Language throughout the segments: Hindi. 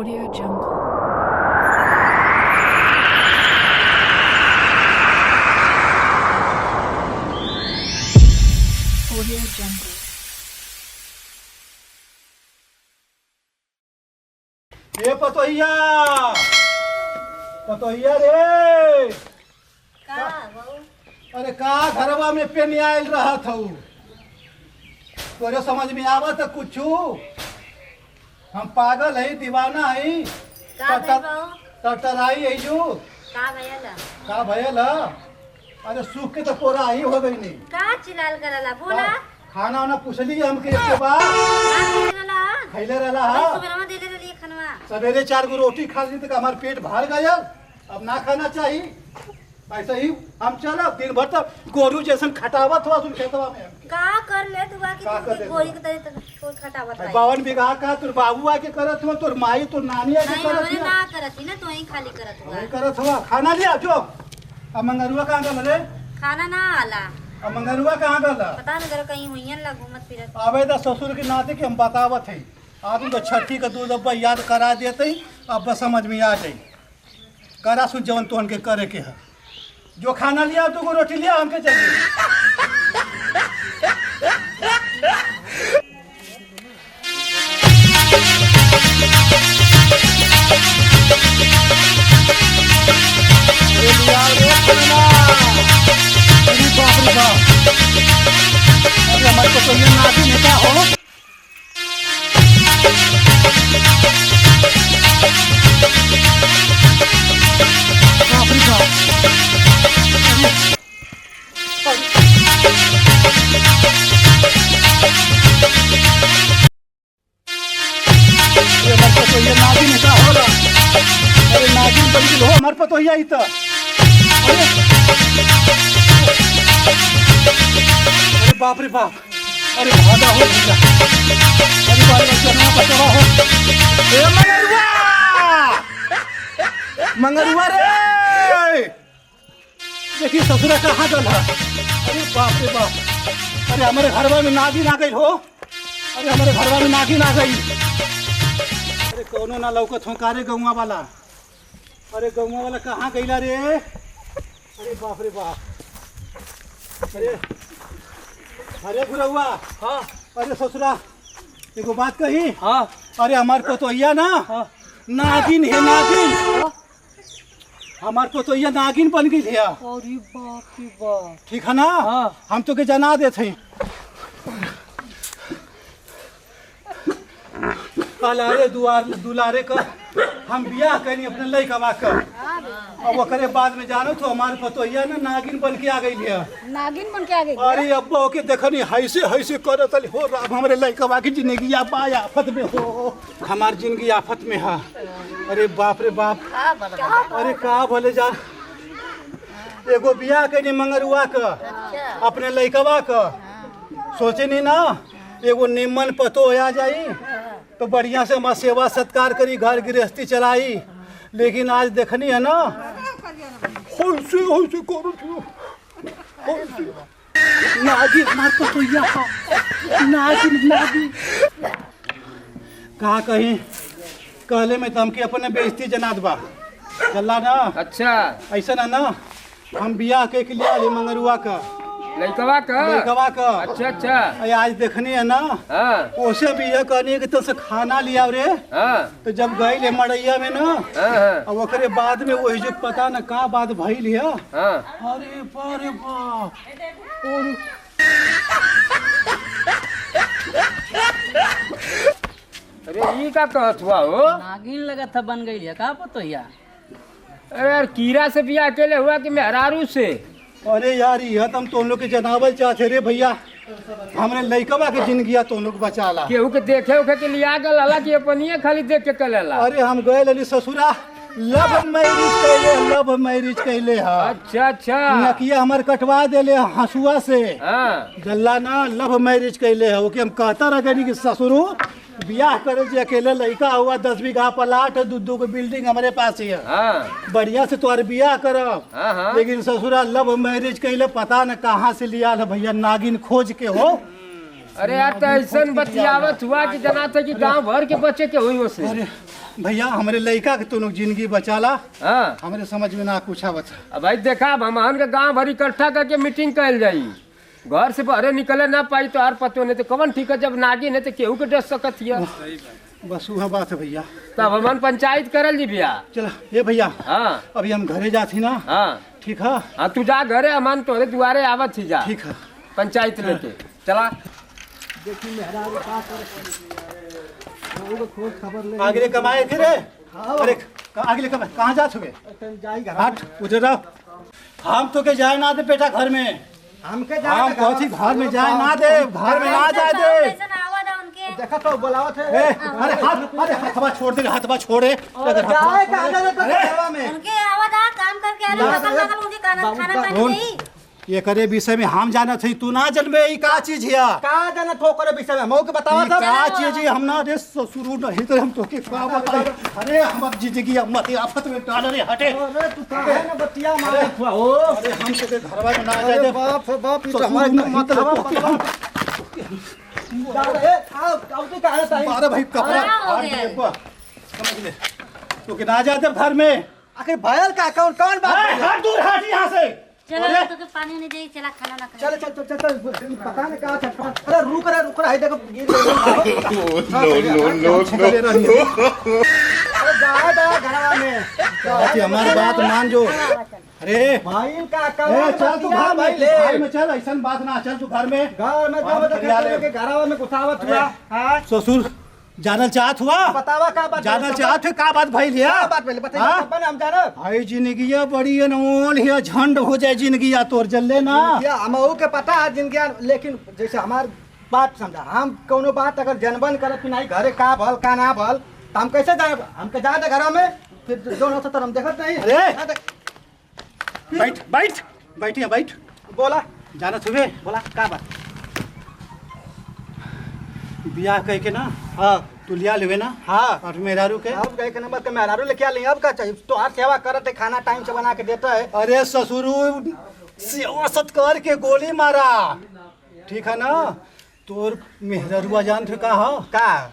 Audio Jungle. Audio Jungle. ये पतोहिया पतोहिया रे का बहू अरे का घरवा में पेन आयल रहा था तोरे समझ में आवत कुछू हम पागल है दीवाना है का भइल बहू टटराई है जो का भइल का भयल अरे सूख के तो पूरा ही हो गई नहीं का चिल्लाल करला बोला खाना वाना पूछली हमके इसके बाद का करला खैले रहला भाई हा सुबह में दे दे लिए खनवा सवेरे 4 गो रोटी खा ली तो हमार पेट भर गया अब ना खाना चाहिए ऐसा ही हम चला दिन भर तक गोरू जैसन खटावत हुआ सुन खेतवा में हमके। का कर ले तू का कर बाकी ले गोरी के तरह कोई खटावत है 52 बीघा का तोर बाबू आके करत हुआ तोर माई तोर नानी आके नहीं करत हमने हुआ ना करती ना तो ही खाली करत हुआ वही करत हुआ खाना लिया जो अब मंगरुआ कहाँ गल रे खाना ना आला अब मंगरुआ कहाँ गल पता नहीं जरा कहीं हुई ना घूमत फिरत आवे दा ससुर के नाते के हम बतावत है आदमी तो छठी का दूध अब्बा याद करा देते अब बस समझ में आ जाई करा सुन जवन तोहन के करे के है जो खाना लिया तो को रोटी लिया हमके चाहिए ये लिया रे खाना अरे बाप रे बाप अरे हमारे को तो ये नाती नेता हो बाप रे बाप अरे हमारे को तो ये नाती नेता होला अरे नागिन बन गेल हो हमारे पर तो ये आई तो अरे अरे बाप रे बाप अरे भागा हो भैया अरे बाल बच्चा ना बचवा हो ए मंगरुआ रे देखिए ससुरा कहाँ गल है अरे बाप रे बाप अरे हमारे घरवा में नागिन आ गई हो अरे हमारे घरवा में नागिन आ गई अरे कौनो ना लौकत हो कारे गौवा वाला अरे गौवा वाला कहाँ गईला रे अरे बाप रे बाप अरे अरे गुरौआ हाँ अरे ससुरा एगो बात कही हाँ अरे हमार पोतोहिया ना हाँ नागिन है नागिन हमार पोतोहिया नागिन बन गई है अरे बाप रे बाप ठीक है ना हाँ। हम तो के जना देते हैं कल अरे दुलारे का हम बियाह करी अपने लड़का कर अब ओकरे बाद में जानो तो हमारे पतोहिया ना नागिन बन के आ गई है नागिन बन के आ गई अरे अब्बा ओके देखनी हैसे हैसे करत अली हो राम हमरे लड़का की जिंदगी आफत में हो हमार जिंदगी आफत में है अरे बाप रे बाप अरे का भले जा एगो बियाह करी मंगरुआ का अपने लड़कवा का सोचे नहीं ना एगो निमन पतो आ जाई तो बढ़िया से हमारा सेवा सत्कार करी घर गृहस्थी चलाई लेकिन आज देखनी है ना होइसे होइसे करू होइसे नागिन मार पतोहिया नागिन नागिन कहा कहीं कहले में तम के अपने बेइज्जती जनात बा चला ना अच्छा ऐसा ना हम बियाह के लिए आली मंगरुआ का लड़कवा का लड़कवा का अच्छा अच्छा आज देखनी है ना हाँ उसे भी यह कहनी कि तो से खाना लिया रे हाँ तो जब गई ले मड़ैया में ना हाँ अब ओकरे बाद में वही जो पता न का बात भइल है हाँ अरे बारे बाप और अरे ये का कहत हुआ हो नागिन लगा था बन गई है का पतोहिया अरे यार कीड़ा से भी अकेले हुआ कि मेहरारू से अरे यार यह तुम तुम लोग के जनावल चाहते रे भैया हमरे लइकवा के जिंदगी तुम लोग बचाला केहू के देखे उखे के लिया गल अला कि अपनिए खाली देख के कलेला अरे हम गए लली ससुरा लव मैरिज कैले हा अच्छा अच्छा नकिया हमर कटवा देले हंसुआ से हाँ जल्ला ना लव मैरिज कैले है ओके हम कहता रहे कि ससुरु बियाह करे जे अकेले लड़का हुआ 10 बीघा प्लाट दू को बिल्डिंग हमारे पास ही है हाँ बढ़िया से तोहर बियाह करब हाँ हाँ लेकिन ससुरा लव मैरिज कैले पता न कहाँ से लिया है भैया नागिन खोज के हो अरे यार तो ऐसा बतियावत हुआ कि जना था कि गांव भर के बच्चे के हुई से। अरे भैया हमारे लड़का के तू जिंदगी बचाला, हाँ हमारे समझ में ना कुछ आवत। अब भाई देखा हमहन के गांव भर इकट्ठा करके मीटिंग कल जाई, घर से बहरे निकले ना पाई तो आर पतो नहीं तो कवन ठीक है, जब नागिन है तो केहू के डस सकत हिया। बस वह बात है भैया। तब हमन पंचायत करल जी भैया। चला ये भैया, हाँ अभी हम घरे जाती ना। हाँ ठीक है, हाँ तू जा घरे, हमन तोरे दुआरे आवत ही जा। ठीक है। पंचायत लेके चला। आगे कमाए थे रे। अरे आगे कमाए कहाँ जा चुके? हट उधर रहो। हम तो के जाए ना दे बेटा घर में, हम कौन घर में जाए ना दे, घर में ना जाए दे। देखा तो बुलावा थे। अरे अरे हथवा छोड़ दे, हथवा छोड़े। जाए उनके आवाज आ काम करके आ रहे नकल नकल मुझे खाना पानी नहीं। ये करे विषय में हम जाना थी, तू ना जनबे ई का चीज है? का जाना ठोकर विषय में मौके बतावा था का चीज है? हम ना रे शुरू नहीं तो हम तो के का बताए। अरे हम अब जिंदगी मत आफत में डाल रे, हटे। अरे तू काहे ना बतिया मारे हुआ हो? अरे हम तो के घरवा में ना जाए दे। बाप रे बाप, ई तो हमारे मतलब ए आओ तो काहे ताई? अरे भाई कपड़ा फाड़ दे, समझ ले। तो के ना जाए दे घर में। आखिर भयल का कौन कौन बात? हट दूर, हट यहाँ से। चलो तो के पानी नहीं दे, चला खाना ना चल चल चल चल, पता नहीं कहाँ छटपट। अरे रुक रहा है, देखो गिर गई। अरे जा घरवा में, हमारी बात मान जो। अरे भाई का चल तू घर में, घर में चल, ऐसा बात ना, चल तू घर में। घर में घरवा में कुछावत हुआ। हाँ ससुर जानल चाहत हुआ, बतावा का बात? जानल चाहत है का बात भइल है? क्या बात पहले बताइए, तब ना हम जाना। भाई जिंदगिया बड़ी अनमोल है, झंड हो जाए जिंदगिया तोर जल्ले ना। या हमहू के पता है जिंदगी, लेकिन जैसे हमार बात समझा, हम कोनो बात अगर जनबन करत कि नहीं घरे का भल का ना भल, तो हम कैसे जाए? हमके जाए दे घर में, फिर जो होता तो हम देखत नहीं। अरे बैठ बैठ बैठिए बैठ। बोला जाना सुबह बोला का बात? बियाह कह के ना, हाँ तू लिया लेवे ना। हाँ और मेहरारू के अब गए के नंबर के मेहरारू लेके आ ली। अब का चाहिए? तो हर सेवा करत है, खाना टाइम से बना के देता है। अरे ससुरु सेवा सत्कार के गोली मारा, ठीक है ना? तोर मेहररुआ जान थे का? का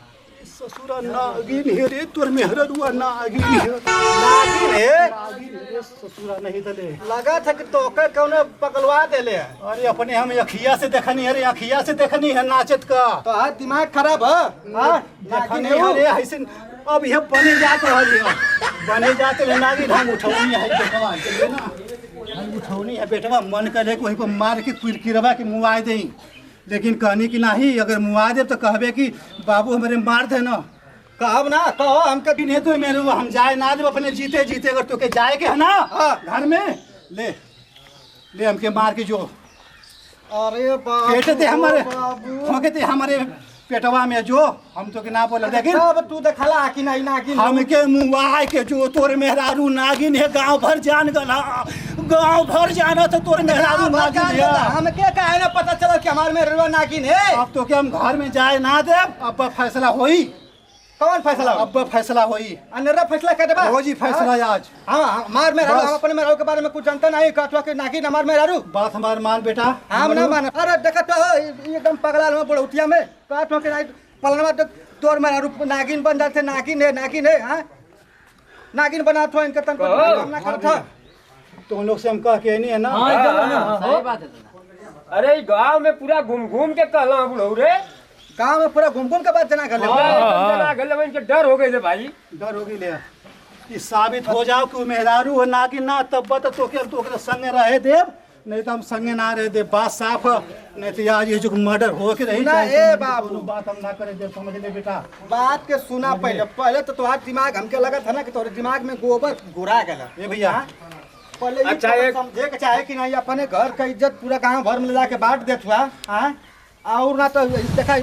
ससुरा नागिन है रे, तोर मेहररुआ नागिन है। नागिन है? ससुरा नहीं दले, लगा था कि तोके कौनो पकड़वा देले है। अरे अपने हम अखिया से देखनी है रे, अखिया से देखनी है नाचत का। तो हाथ दिमाग खराब है। हाँ नागिन देखनी है है रे ऐसे। अब यह बने जात रहल है, बने जाते ले नागिन। हम उठौनी है बेटवा, चलिए ना, हम उठौनी है बेटवा। मन करे वहीं पर मार के किरकिरवा के मुआए दें, लेकिन कहनी कि नहीं, अगर मुआ दे तो कहबे कि बाबू हमारे मार दे ना। कहब ना कहो हमके कि नहीं तो मेरे हम जाए ना दे अपने जीते जीते। अगर तो के जाए के है ना घर में, ले ले हमके मार के जो अरे बाप पेट दे हमारे, बाबू। ठोके दे हमारे पेटवा में जो। हम तो के ना बोले, लेकिन अब तू देखला कि नहीं नागिन? हमके मुआ के जो तोर मेहरारू नागिन है, गांव भर जान गला, गांव भर जाना तो तोर मेहरारू नागिन है। हमके काहे ना पता चला कि हमारे में रुआ नागिन है? अब तो के हम घर में जाए ना दे। अब फैसला होई। कौन फैसला? अब फैसला होई, अनरा फैसला कर देबा। हो जी फैसला आज। हाँ हमार में हम अपने में के बारे में कुछ जानता नहीं। कहतो कि नागिन हमार में रहू। बात हमार मान बेटा, हम ना मान। अरे देखा तो एकदम पगला में बुढ़ौतिया में कहतो कि नहीं पलनवा तो तोर में रहू नागिन बन जाते। नागिन है। हाँ नागिन बना तो इनके तन को ना करता। तुम लोग से हम कह के नहीं है ना। सही बात है। अरे गांव में पूरा घूम घूम के कहला बुढ़ऊ रे, गाँव में पूरा घूम घूम के बात जना कर ले। इनके डर हो गए थे भाई। डर होगी ले कि साबित हो जाओ कि मेहरारू है नागिन ना, तब तो के संगे रहे देव, नहीं तो हम संगे ना रहे दे। बात साफ है, नहीं तो आज ये जो मर्डर हो के रही ना ए बाबू बात हम ना करे दे, समझ ले बेटा। बात के सुना पहले तो तुम्हारा दिमाग हमके लगा था ना कि तुम्हारे दिमाग में गोबर घुरा गया। ए भैया पहले अच्छा, ये एक- समझे के चाहे कि नहीं अपने घर का इज्जत पूरा गांव भर में ले जाके बांट देत हुआ। हाँ और ना तो देखा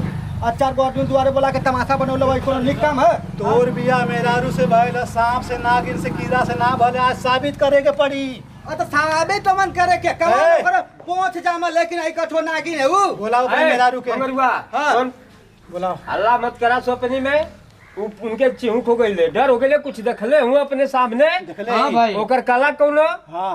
चार गो आदमी दुआरे बोला के तमाशा बनौले वही कोनो निक काम है? तोर बिया मेहरारू से भइल, सांप से नागिन से कीड़ा से ना भले, आज साबित करे के पड़ी। तो साबित तो मन करे के कमाल करे पहुंच जामा, लेकिन आई कठो नागिन है वो। बोलाओ भाई मेहरारू के, मंगरुआ, हाँ। सुन, बोलाओ। हल्ला मत करा सपनी में। उनके चिहुक हो गई, डर हो गए, कुछ देखले हूँ अपने सामने। देखले हाँ भाई। ओकर काला कौनो हाँ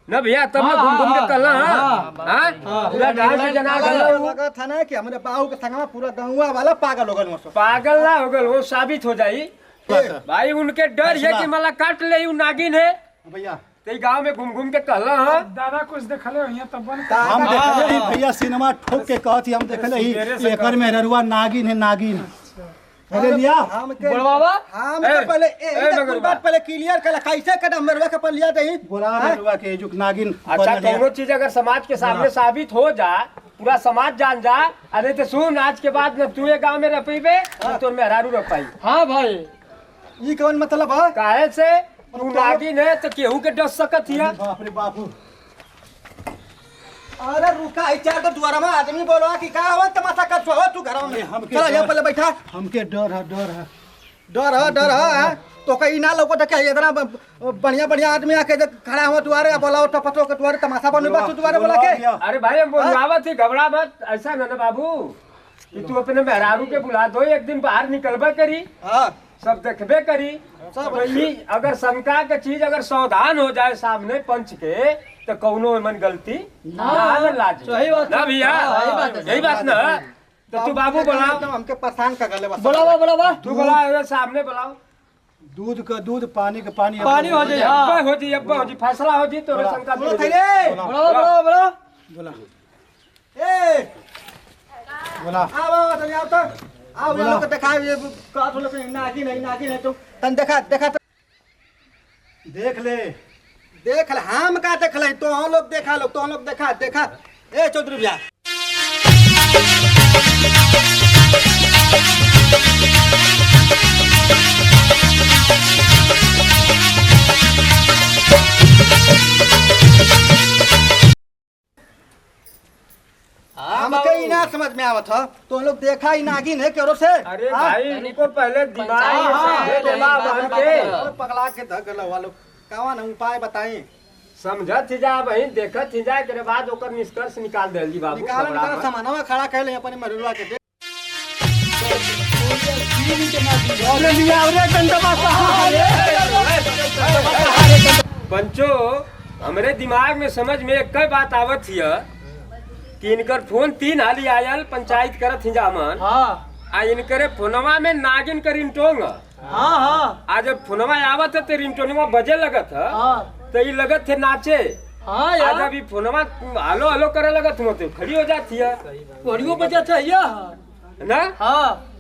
ना भैया तब मैं घूम घूम के कहला हां पूरा गांव के जना गल लगा था ना कि हमरे बाहू के संगवा पूरा गांववा वाला पागल हो गल मसो। पागल ना हो गल वो साबित हो जाई भाई उनके डर है कि मला काट ले उ नागिन है भैया ते गांव में घूम घूम के कहला हां दादा कुछ देखले होइए तब बन हम देखले ही भैया सिनेमा ठोक के कहती हम देखले ही एकर में ररुआ नागिन है नागिन अरे भैया हम के बाबा हम के पहले मगर एक बात पहले क्लियर कर कैसे कदम मेरवा के पर लिया दही बोला ररुआ के जुक नागिन अच्छा कोनो चीज अगर समाज के सामने साबित हो जा पूरा समाज जान जा अरे तो सुन आज के बाद न तू ये गांव में रह पईबे न तोर मेहरारू रह पाई हाँ भाई ई कौन मतलब है? काहे से तू नागिन है तो केहू के डस सकत हिया बाप रे बापू अरे रुका ई चार तो द्वारा में आदमी बोलो कि का हो तमाशा कर छो तू घर में हमके चल यहाँ पहले बैठा हमके डर है डर है तो कहीं ना लोगों तो क्या इतना बढ़िया बढ़िया आदमी आके जब खड़ा हुआ तुम्हारे बोला तो पतो के तुम्हारे तमाशा बन बात तुम्हारे बोला के अरे भाई हम बोलावत ही घबरा मत ऐसा ना बाबू कि तू अपने मेहरारू के बुला दो एक दिन बाहर निकलबे करी हां सब देखबे करी सब वही अगर शंका के चीज अगर सावधान हो जाए सामने पंच के तो कौनो मन गलती ना लाज सही बात ना भैया यही बात ना तो तू बाबू बुलाओ हमके परेशान कर गले बस बोला तू बुलाओ सामने बुलाओ दूध का दूध पानी का पानी पानी हो जाए अब्बा हो जी फैसला हो जी तोरे शंका बोलो दूर हो थैले बोला बोला ए बोला आओ तनी आओ तो आओ ये लोग देखा ये का तो लोग नागिन है तो तन देखा देख ले देख ले हम का देख ले तो हम लोग देखा ए चौधरी भैया हमके ही ना समझ में आवत है तो हम लोग देखा ही नागिन है क्यों से अरे भाई इनको पहले दिमाग में दिमाग बन के पगला के धक वालो कौन उपाय बताई समझत ही जा भाई देखत ही जा के बाद ओकर निष्कर्ष निकाल देल जी बाबू निकाल सामानवा खड़ा कर ले अपने मरुआ के पंचो हमरे दिमाग में समझ में एक बात आवत हिय कि इनकर फोन 3 हाली आयल पंचायत करत ही जामन आ इनकरे फोनवा में नागिन कर रिंगटोंग आज जब फोनवा आवत है तो रिंगटोनवा बजे लगत है तो ये लगत थे नाचे आज अभी फोनवा हलो हलो करे लगत हो तो खड़ी हो जाती है बढ़ियो बजा था या ना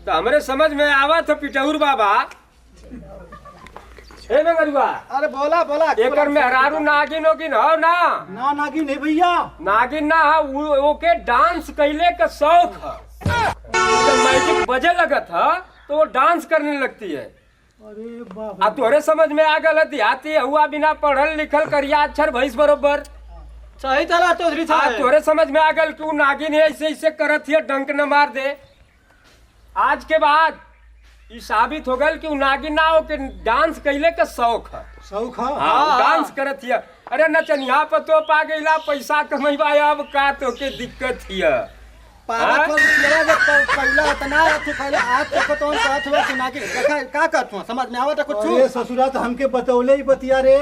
तो हमरे समझ में आवत है पिटौर बाबा ए मंगरुआ अरे बोला एकर मेहरारू नागिन होगिन हो ना ना नागिन है भैया नागिन ना ओके डांस कैले का शौक है जब मैजिक बजे लगत है तो वो डांस करने लगती है अरे बाप आ तोरे समझ में आ गल देहाती हुआ बिना पढ़ल लिखल करिया अक्षर भैंस बरोबर सही तरह चौधरी आ तोरे समझ में आ गल कि उ नागिन है ऐसे ऐसे करत है डंक न मार दे आज के बाद ई साबित हो गल कि उ नागिन ना हो के डांस कैले का शौक है शौक है हाँ डांस करत है अरे नचनिया पर तो पा गईला पैसा कमैबा अब का तो के दिक्कत है पारा को तेरा जब पहला इतना तू पहले आज तक तो कहत हुआ कि नागिन देखा का कहत हुआ समझ में आवत कुछ अरे ससुरा तो हमके बतौले ही बतिया रे